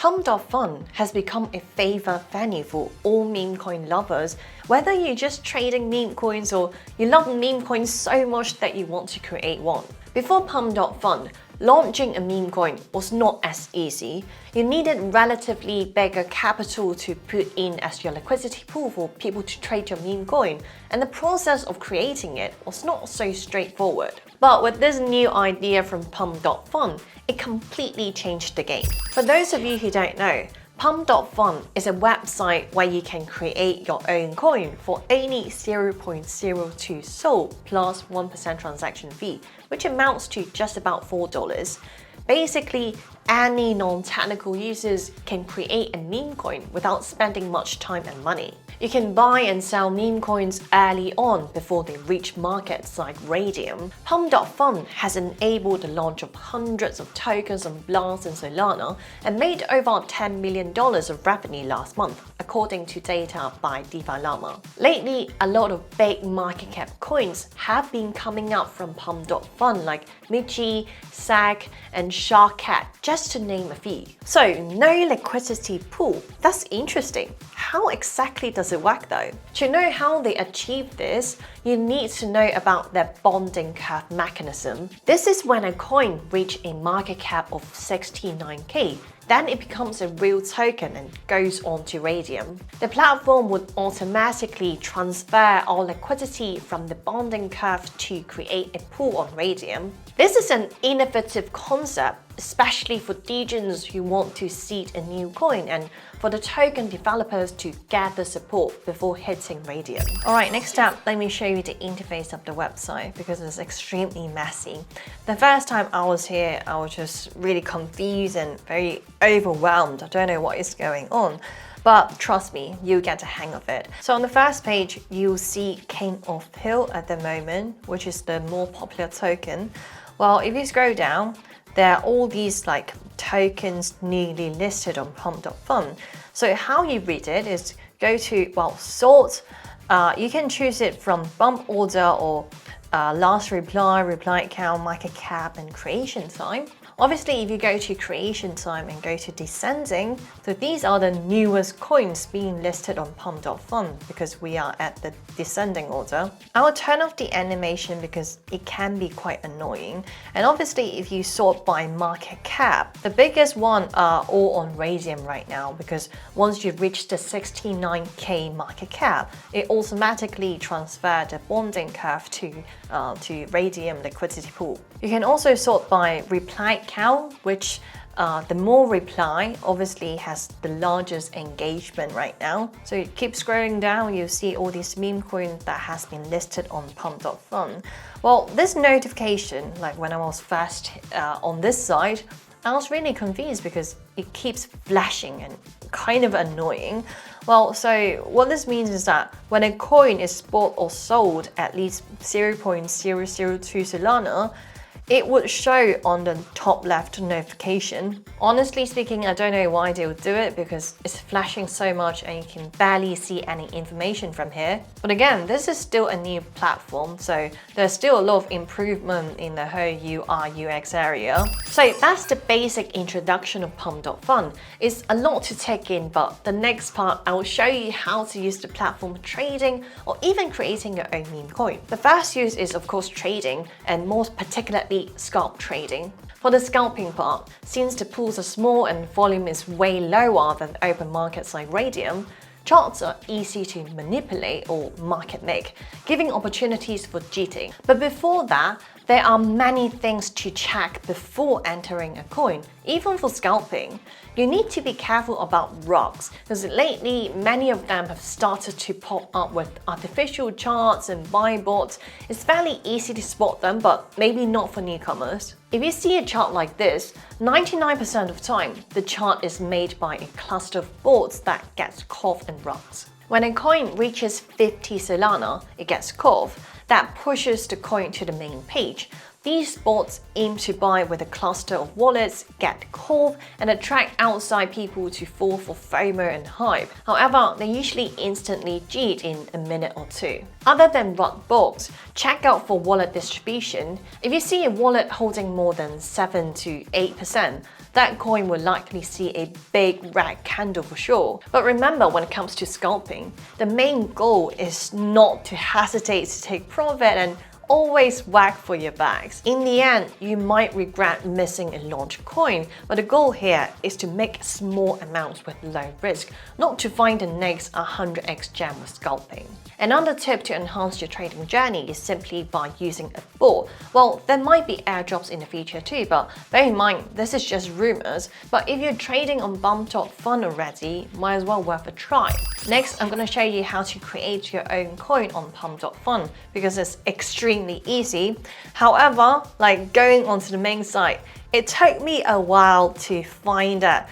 Pump.fun has become a favorite venue for all meme coin lovers, whether you're just trading meme coins or you love meme coins so much that you want to create one. Before Pump.fun, launching a meme coin was not as easy. You needed relatively bigger capital to put in as your liquidity pool for people to trade your meme coin, and the process of creating it was not so straightforward. But with this new idea from Pump.fun, it completely changed the game. For those of you who don't know, Pump.fun is a website where you can create your own coin for only 0.02 SOL plus 1% transaction fee, which amounts to just about $4. Basically, any non-technical users can create a meme coin without spending much time and money. You can buy and sell meme coins early on before they reach markets like Raydium. Pump.fun has enabled the launch of hundreds of tokens on Blast and Solana and made over $10 million of revenue last month, according to data by DeFi Llama. Lately, a lot of big market cap coins have been coming up from Pump.fun like Michi, Sag, and Sharkcat, just to name a few. So, no liquidity pool. That's interesting. How exactly does it work though? To know how they achieve this, you need to know about their bonding curve mechanism. This is when a coin reaches a market cap of 69k. Then it becomes a real token and goes on to Raydium. The platform would automatically transfer all liquidity from the bonding curve to create a pool on Raydium. This is an innovative concept, especially for degens who want to seed a new coin and for the token developers to gather support before hitting Raydium. Alright, next up, let me show you the interface of the website because it's extremely messy. The first time I was here, I was just really confused and very overwhelmed. I don't know what is going on. But trust me, you'll get the hang of it. So on the first page, you'll see King of Hill at the moment, which is the more popular token. Well, if you scroll down, there are all these like tokens newly listed on Pump.fun. So how you read it is go to, well, sort. You can choose it from bump order or last reply, reply count, market cap, and creation time. Obviously, if you go to creation time and go to descending, so these are the newest coins being listed on Pump.fun because we are at the descending order. I will turn off the animation because it can be quite annoying. And obviously, if you sort by market cap, the biggest one are all on Raydium right now because once you reach the 69k market cap, it automatically transfers the bonding curve to Raydium liquidity pool. You can also sort by reply count, which the more reply obviously has the largest engagement right now. So you keep scrolling down, you see all these meme coins that has been listed on Pump.fun. Well, this notification, like when I was first on this side, I was really confused because it keeps flashing and kind of annoying. Well, so what this means is that when a coin is bought or sold at least 0.002 Solana, it would show on the top left notification. Honestly speaking, I don't know why they would do it because it's flashing so much and you can barely see any information from here. But again, this is still a new platform, so there's still a lot of improvement in the whole UI UX area. So that's the basic introduction of Pump.fun. It's a lot to take in, but the next part, I will show you how to use the platform for trading or even creating your own meme coin. The first use is of course trading, and more particularly scalp trading. For the scalping part, since the pools are small and volume is way lower than open markets like Raydium, charts are easy to manipulate or market make, giving opportunities for cheating. But before that, there are many things to check before entering a coin. Even for scalping, you need to be careful about rocks because lately many of them have started to pop up with artificial charts and buy bots. It's fairly easy to spot them, but maybe not for newcomers. If you see a chart like this, 99% of the time, the chart is made by a cluster of bots that gets caught in rocks. When a coin reaches 50 Solana, it gets caught. That pushes the coin to the main page. These bots aim to buy with a cluster of wallets, get caught, and attract outside people to fall for FOMO and hype. However, they usually instantly cheat in a minute or two. Other than rug bots, check out for wallet distribution. If you see a wallet holding more than 7 to 8%, that coin will likely see a big red candle for sure. But remember, when it comes to scalping, the main goal is not to hesitate to take profit and always whack for your bags. In the end, you might regret missing a large coin, but the goal here is to make small amounts with low risk, not to find the next 100x gem with scalping. Another tip to enhance your trading journey is simply by using a bot. Well, there might be airdrops in the future too, but bear in mind, this is just rumors. But if you're trading on Pump.fun already, might as well worth a try. Next, I'm going to show you how to create your own coin on Pump.fun because it's extremely easy. However, like going onto the main site, it took me a while to find that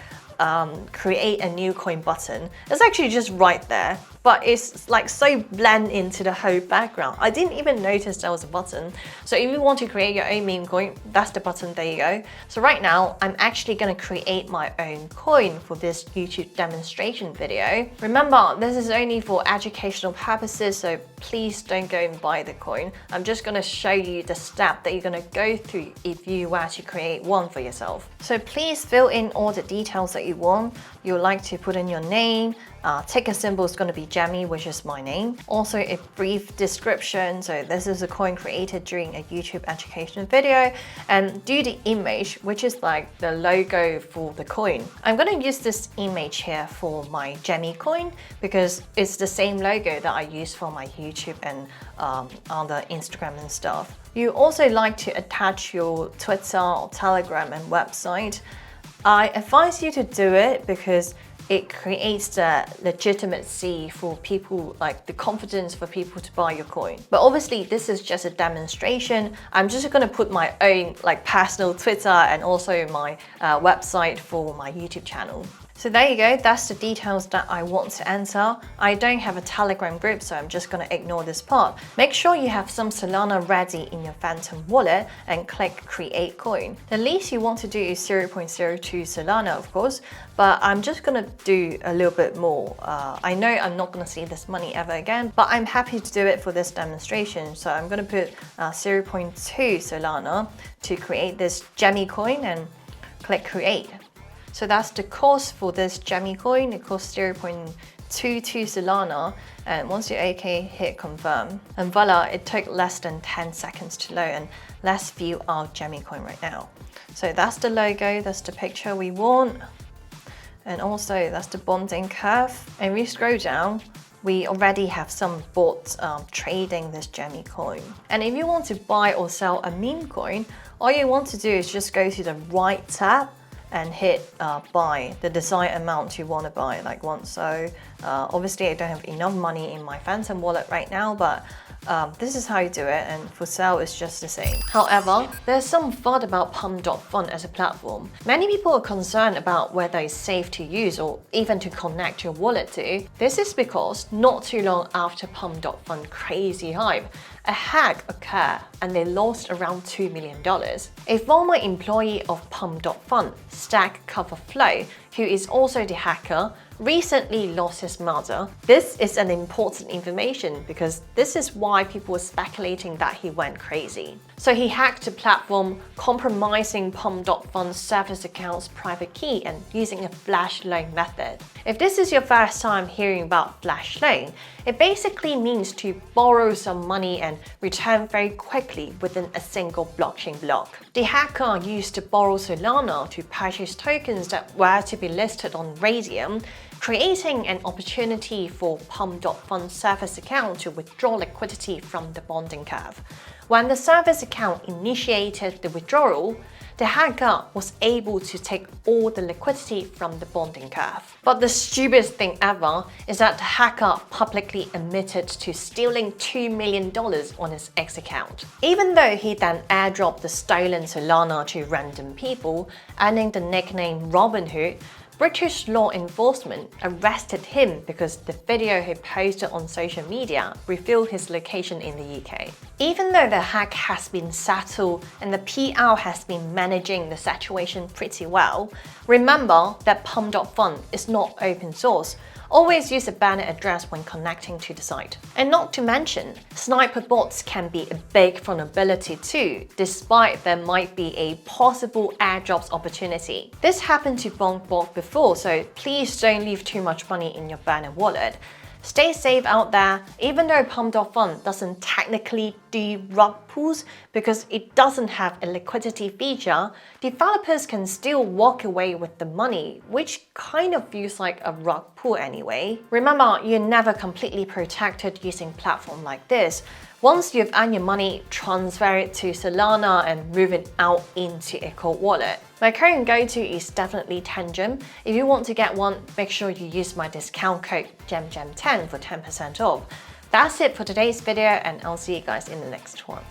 create a new coin button. It's actually just right there, but it's like so blend into the whole background. I didn't even notice there was a button. So if you want to create your own meme coin, that's the button, there you go. So right now, I'm actually gonna create my own coin for this YouTube demonstration video. Remember, this is only for educational purposes, so please don't go and buy the coin. I'm just gonna show you the step that you're gonna go through if you were to create one for yourself. So please fill in all the details that you want. You'd like to put in your name, ticker symbol is going to be Jammy, which is my name. Also a brief description. So this is a coin created during a YouTube education video, and do the image, which is like the logo for the coin. I'm going to use this image here for my Jammy coin because it's the same logo that I use for my YouTube and other Instagram and stuff. You also like to attach your Twitter or Telegram and website. I advise you to do it because it creates the legitimacy for people, like the confidence for people to buy your coin. But obviously this is just a demonstration. I'm just gonna put my own like personal Twitter and also my website for my YouTube channel. So there you go, that's the details that I want to enter. I don't have a Telegram group, so I'm just gonna ignore this part. Make sure you have some Solana ready in your Phantom wallet and click create coin. The least you want to do is 0.02 Solana, of course, but I'm just gonna do a little bit more. I know I'm not gonna see this money ever again, but I'm happy to do it for this demonstration. So I'm gonna put 0.2 Solana to create this Jammy coin and click create. So that's the cost for this Jammy coin. It costs 0.22 Solana, and once you're okay, hit confirm. And voila, it took less than 10 seconds to load, and let's view our Jammy coin right now. So that's the logo, that's the picture we want. And also that's the bonding curve. And we scroll down, we already have some bots trading this Jammy coin. And if you want to buy or sell a meme coin, all you want to do is just go to the right tab and hit buy the desired amount you want to buy, like one. So obviously I don't have enough money in my Phantom wallet right now, but this is how you do it, and for sale it's just the same. However, there's some thought about Pump.fun as a platform. Many people are concerned about whether it's safe to use or even to connect your wallet to. This is because not too long after Pump.fun crazy hype, a hack occurred and they lost around $2 million. A former employee of Pump.fun, Stack Coverflow, who is also the hacker, recently lost his mother. This is an important information because this is why people were speculating that he went crazy. So he hacked the platform, compromising Pump.fun's service account's private key and using a flashloan method. If this is your first time hearing about flashloan, it basically means to borrow some money and return very quickly within a single blockchain block. The hacker used to borrow Solana to purchase tokens that were to be listed on Raydium, creating an opportunity for Pump.fun's service account to withdraw liquidity from the bonding curve. When the service account initiated the withdrawal, the hacker was able to take all the liquidity from the bonding curve. But the stupidest thing ever is that the hacker publicly admitted to stealing $2 million on his X account. Even though he then airdropped the stolen Solana to random people, earning the nickname Robin Hood, British law enforcement arrested him because the video he posted on social media revealed his location in the UK. Even though the hack has been settled and the PR has been managing the situation pretty well, remember that Pump.fun is not open source. Always use a banner address when connecting to the site. And not to mention, sniper bots can be a big vulnerability too, despite there might be a possible airdrops opportunity. This happened to Pump.fun before, so please don't leave too much money in your banner wallet. Stay safe out there. Even though Pump.fun doesn't technically do rug pulls because it doesn't have a liquidity feature, developers can still walk away with the money, which kind of feels like a rug pull anyway. Remember, you're never completely protected using platform like this. Once you've earned your money, transfer it to Solana and move it out into a cold wallet. My current go-to is definitely Tangem. If you want to get one, make sure you use my discount code GEMGEM10 for 10% off. That's it for today's video, and I'll see you guys in the next one.